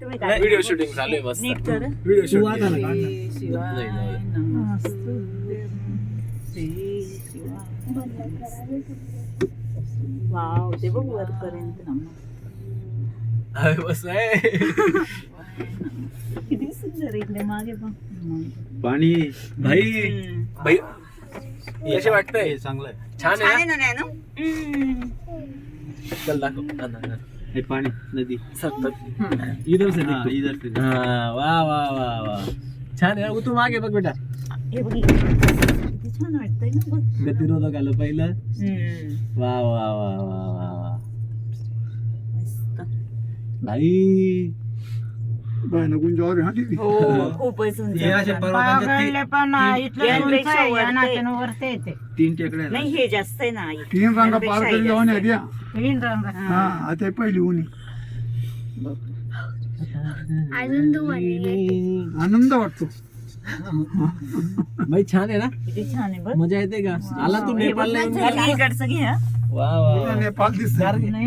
तुम्ही video shooting चालू आहे मस्त. नीट कर. व्हिडिओ तू आता शूटिंग. ना काढ ना. शिवाय वाव ते बघ वरपर्यंत बस आहे. किती सुंदर इकडे मागे बघ. पाणी भाई भाई कसे वाटतंय? हे चांगलं आहे. छान छान आहे आहे ना? ना नॅनो? चल दाखव. हे पाणी नदी सतत इधर से इधर से वा वा वा वा छान आहे. तू मागे बघ बेटा. हे बघ इकडे. किती छान वाटतंय ना बघ. गतिरोधक आलं पहिलं. हम्म. वा वा वा वा वा वा मस्त. भाई गुंजावर हा ती हो खूपच हे सुंदर. असे पर्वतांच्या यांपेक्षा वरती. तीन टेकड्या आहेत. नाही हे जास्त आहे ना. 3 रंग यांपेक्षा पार हे करून जाऊन जास्त द्या. आहे. हा आता पहिली उनी आनंद वाटतो. भाई छान आहे ना? किती छान आहे बघ. मजा येते का? आला तू हे बघ नेपाळला ना, येऊन झाली इकडचं घे हा. वा वा वा. नेपाळ दिसत येते ना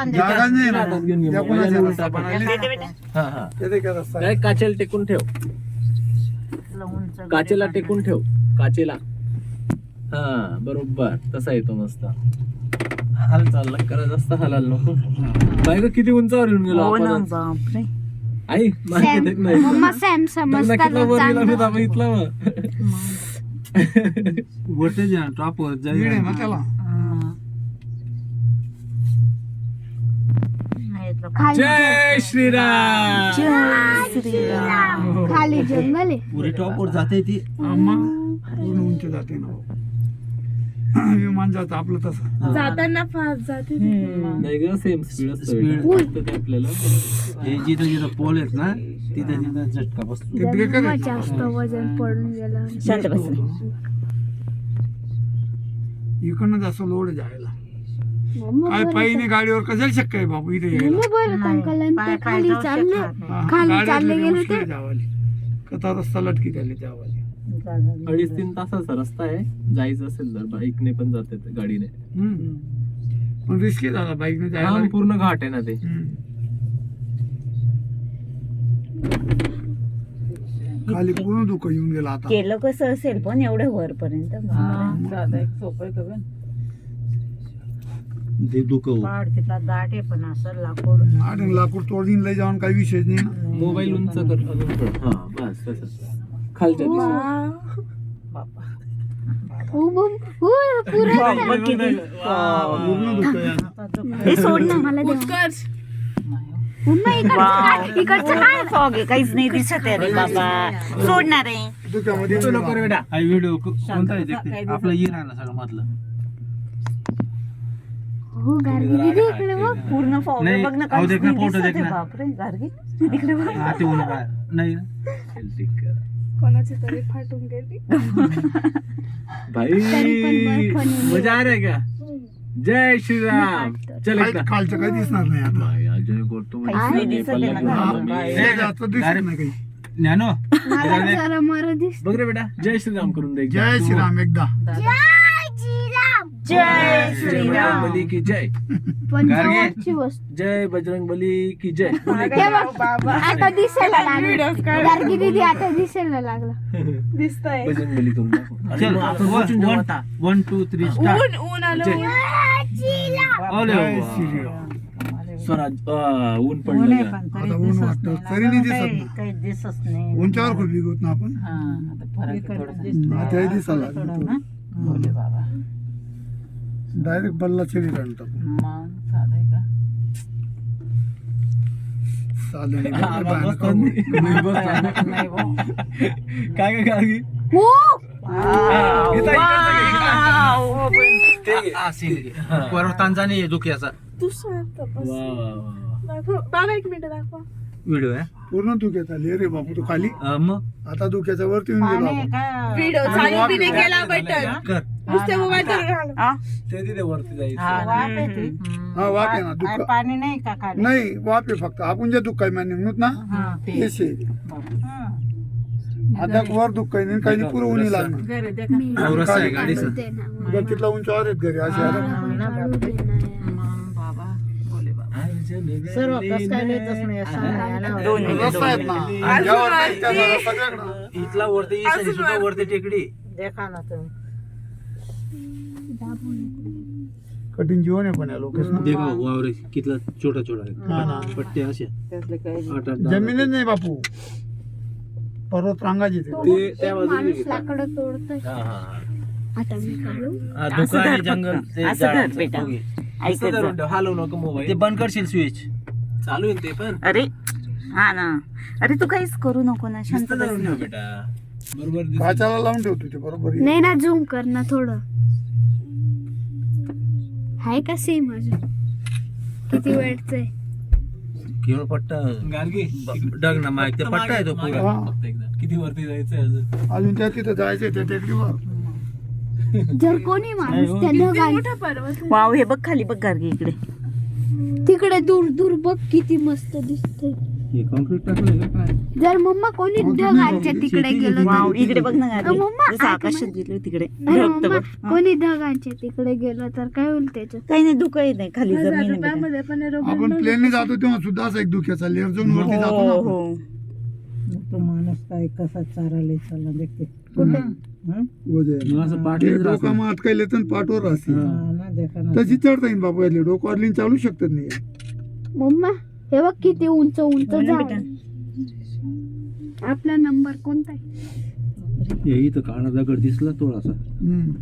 जागा नाही ना. हातात घेऊन घे. या कोणाच्या मोबाईल रस्ता बनायला? येते बेटा. हा हा येते का रस्ता? डायरेक्ट काचेला टेकून ठेव. काचेला टेकून ठेव. काचेला हा बरोबर तसा येतो मस्त. हालचाल करत असता हालाल नको. बाई ग किती उंचावर येऊन गेलो हो ना आपण. बापरे. आई मागे देख नाही. मम्मा सॅम त्यांना किती वर गेला मी दाबा इथला मग. वरती जा टॉपवर वीड आहे ना त्याला. जय श्रीराम. खाली जंगल आहे. पुरी टॉपवर जाते ती आम्हा पूर्ण उंच जाते ना. विमान जात आपलं तसं. जाताना फास्ट जाते. नाही ग सेम स्पीड असतो Speed. वाटतं ते आपल्याला. हे जिथं जिथं पोल आहेत ना तिथं तिथं झटका बसतो. ते ब्रेकर आहेत. जास्त वजन पडून गेलं. शांत बस. इकडनं जास्त लोड जायला. मम्मा काय बरं पायीने गाडीवर कशाला शक्य आहे बाबू इथे यायला. मम्मा बरं कंकलन ते खाली चालले. हा, खाली गाड्या चालले लगे गेले मुश्किल ते. आहे जावाली. कथा रस्ता लटकी झाली त्यावाली. 2.5-3 तासाचा रस्ता आहे. जायचं असेल तर बाईकने पण जाते गाडीने. पण रिस्की झाला बाईकने हा जायला. पूर्ण घाट आहे ना ते. खाली पूर्ण दुःख येऊन गेला आता. केलं कसं असेल पण एवढं वरपर्यंत. ते दुखव आणि लाकूड तोडून लय जाऊन काही विषय नाही ना. मोबाईल उंच कर अजून थोडं. हा बस तसंच. खालच्या दिशेने. बघ किती. पूर्ण दुःख आहे. हे सोड ना. मला दे. मम्मा इकडचं काय? फॉग आहे काहीच नाही दिसत आहे रे बाबा. सोडणार आहे. दुःखामध्ये नको रे बेटा. हा व्हिडिओ कोणता आहे ते? आपलं इराण सगळं मधलं. हो गार्गी दीदी इकडे बघ. पूर्ण फॉग नाही, बघ ना अहो, देख ना, काहीच फोटो नाही देख दिसत आहे. ना. बापरे गार्गी तिकडे बघ. हा ते उन्हा बाहेर नाही ना. कोणाची तरी फाटून गेली. भाई तरी पण बर्फ नाही. मजा आ रहा है क्या? जय श्रीराम. चल एकदा. खालचं काही दिसणार नाही आता. भाई अजून करतो काहीच नाही दिसत आहे ना गार्गी. हे जास्त दिसत नाही काही. ज्ञानो मला जरा मर दिसत. बघ रे बेटा. जय श्रीराम करून दे. जय श्रीराम एकदा. जय श्रीराम श्रीराम. बली की जय. पण गार्गी. जवळची वस्तू. जय बजरंग बली की जय. हे बघ, आता दिसायला लागलं. गार्गी दीदी आता दिसायला लागला. बजरंग बली करून दाखव. अरे चल मग आपण वाचून जाऊ आता. 1 2 3 स्टार्ट. जय श्रीराम. स्वराज ऊन पडलं का? आता ऊन वाटतं तरी नाही दिसत ना. काही दिसत नाही. उंचावर खूप विकत ना आपण. आता दिसायला डायरेक्ट बल्ला चेरी टाकतो. साधं नाही. हा, भयानक बसतो अवघड. नाही बसतो. काय काय काय हो इथं- पर्वतांचा नाही धुक्याचा वा वा वा. व्हिडिओ आहे. पूर्ण धुक्यात आली रे बापू तू खाली. मग आता धुक्याच्या वरती येऊन गेलो आपण. व्हिडिओ चालू बी नाही केला बटन कर. नुसते मोबाईल तर राहिला. ते तिथे वरती जायचं. हा वाप आहे ना दुःख. पाणी नाही का खाली? नाही वाप आहे फक्त. आपण जे दुःख आहे मान्य म्हणत ना तेच आहे. आता वर दुःख आहे नाही काही नाही पुरं उन्ही लागणार. औरस आहे गाडीचं. गतीतला उंचावर आहेत घरी असे आता. बाबा बोले बाबा. सर्व कसं काय लिहितच नाही असं. दोन मिनिटं, रस्ता आहेत ना अंगावर नाही, त्या झाडाला सगळ्याकडं. इथला वरती ईशान्य सुद्धा वरती टेकडी. देखा ना तुम्ही. कठीण जीवन आहे पण या लोकेशन. देखा वावर कितला छोटा छोटा आहे. पट्टे असे त्यातले काही 8-8 जमीनच नाही बापू, पर्वत रांगाची ते. ते त्या बाजूने माणूस गेलं. लाकडं तोडतोय. हा, हा, हा. आता मी काढू. असं दुकान आहे धर जंगल फक्त. ते असं धर झाडांचं. बेटा. ओके. ऐकत नुसतं जा. धरून ठेव, हलवू नको ते मोबाईल. बंद करशील स्विच. चालू आहे ते पण. अरे हा ना, अरे तू काहीच करू नको ना, शांत नुसतं बस धरून ना. ठेव बेटा. बरोबर दिसेल. काचाला लावून ठेवतो ते बरोबर आहे. नाही ना, झूम कर ना थोडं. हाय का सेम अजून? किती वेळच आहे? केवळ पट्टा गार्गी. डग ना माईक ते पट्टा आहे तो मागे पुरा. हा. फक्त एकदा. किती वरती जायचंय अजून? अजून त्या तिथं जायचंय त्या टेकडीवर. जर कोणी माणूस त्या ढगात वाव, हे बघ खाली बघ गार्गी इकडे. तिकडे दूर दूर बघ किती मस्त दिसतंय. हे कॉन्क्रीट टाकलंय का काय? जर मम्मा कोणी ढगांच्या तिकडे गेलो वाव, तर इकडे बघ ना गार्गी. मम्मा, जसं ऐक आकाशात गेलो तिकडे अरे ढग तर मम्मा, बघ. हा. कोणी ढगांच्या तिकडे गेलो तर काय होईल त्याचं? काही नाही, धुकं येत नाही, खाली जमीन आहे बेटा. आपण प्लेनने जातो तेव्हा सुद्धा असं एक धुक्याचा लेअर झोन वरती जातो ना हो आपण. हो. तो माणूस काय कसा चारायला चालला देखते. उद्या. मग असं पाठ ते येत डोका राहतं. मग अटकायले तर पाठवर राहते. ना देखा ना. तशी चढता येईल बाबू यातले डोकं ऑरलिंग चालू शकतात नाही. मम्मा, हे बघ किती उंच उंच हो ना झाड. बेटा. आपला नंबर कोणता आहे? हे इथं काळा दगड दिसला थोडासा. हम्म.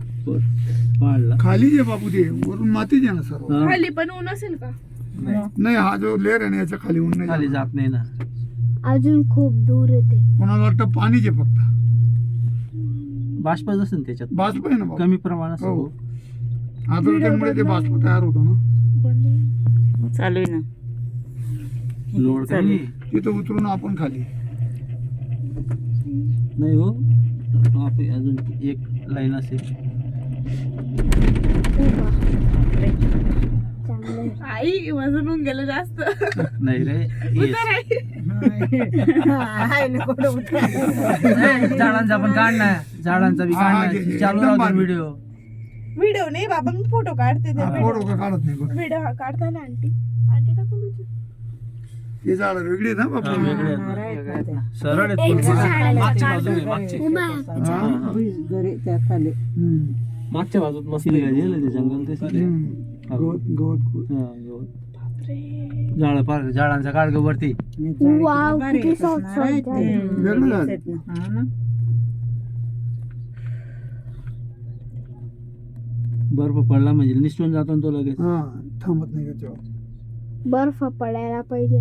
पाडला. खाली जे बापू ते वरून मातीच आहे ना सर्व. हा. खाली पण ऊन असेल का? नाही हा जो लेअर आहे ना याच्या खाली ऊन नाही खाली जात. जात नाही ना. अजून खूप दूर येते. कोणाला वाटतं पाणीच आहे फक्त. बाष्पच असेल त्याच्यात. बाष्प आहे ना बाबू. कमी प्रमाणात. हो. आर्द्रतेमुळे ते बाष्प तयार होतो ना. चालू आहे ना. लोड चालू कमी. आहे. तिथं उतरून आपण खाली. नाही हो, आपली अजून एक लाईन असेल. चांगलं आई वजन होऊन गेलं जास्त. नाही रे. आहे ना कुठं उतर. झाडांचा पण काढणार. झाडांचा बी हा, काढणार. घे. चालू एकदम राहतो भारी. व्हिडिओ. व्हिडिओ नाही बाबा, मी फोटो काढते ते. फोटो का काढत नाही बघ. व्हिडिओ काढता ना आंटी. आंटी का तुम्ही? हे झाड वेगळी आहे ना हा, बापू. वेगळे आहेत ना. सरळ आहेत एक पण. झाड मागची बाजू आहे, मागची. उमा, हा. घरी त्या खाली. हम्म. मागच्या बाजूत मस्त तिला आहे. गेलं ते जंगल ते सगळे. हम्म. गवत गवत हा, गवत. झाड पार झाडांचा काढ गं वरती. वाव, किती सॉफ्ट सॉफ्ट झाड. वेगळं झाड. हा ना. बर्फ पडला म्हणजे निसटून जातो ना तो लगेच. हा थांबत नाही त्याच्यावर. बर्फ पडायला पाहिजे.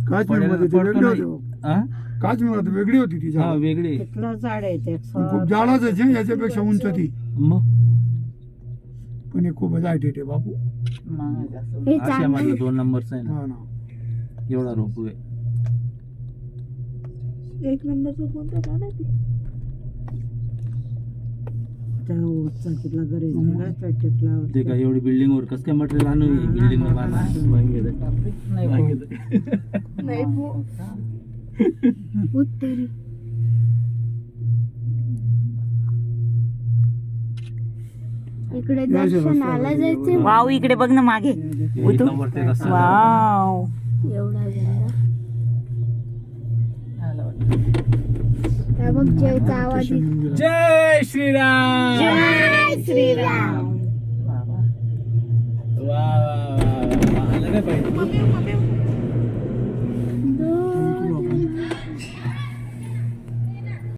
काश्मीरमध्ये ते पडतो वेगळी नाही. होती. हा? काश्मीरमध्ये वेगळी होती ती हा, झाड. वेगळे. कितलं झाड आहे ते. खूप जाडाच आहे याच्यापेक्षा उंच ती. मग पण हे खूपच हायटेड आहे बापू. हे आशिया चांगलं मधलं 2 नंबरचा आहे ना. हा ना. एवढा रोप आहे. एक नंबरचं कोणतं का नाही? ते काय एवढी बिल्डिंग वर कसं काय मटेरियल आणू बिल्डिंग नाही उत्तरी. इकडे दर्शनाला जायचे. वाव, इकडे बघ ना मागे. उतू. वरती रस्ता. वाव. एवढा झेंडा. त्या बघ जयचा आवाज येतो. जय श्रीराम. जय श्रीराम. वा वा वा वा. आलं काय पाहिजे.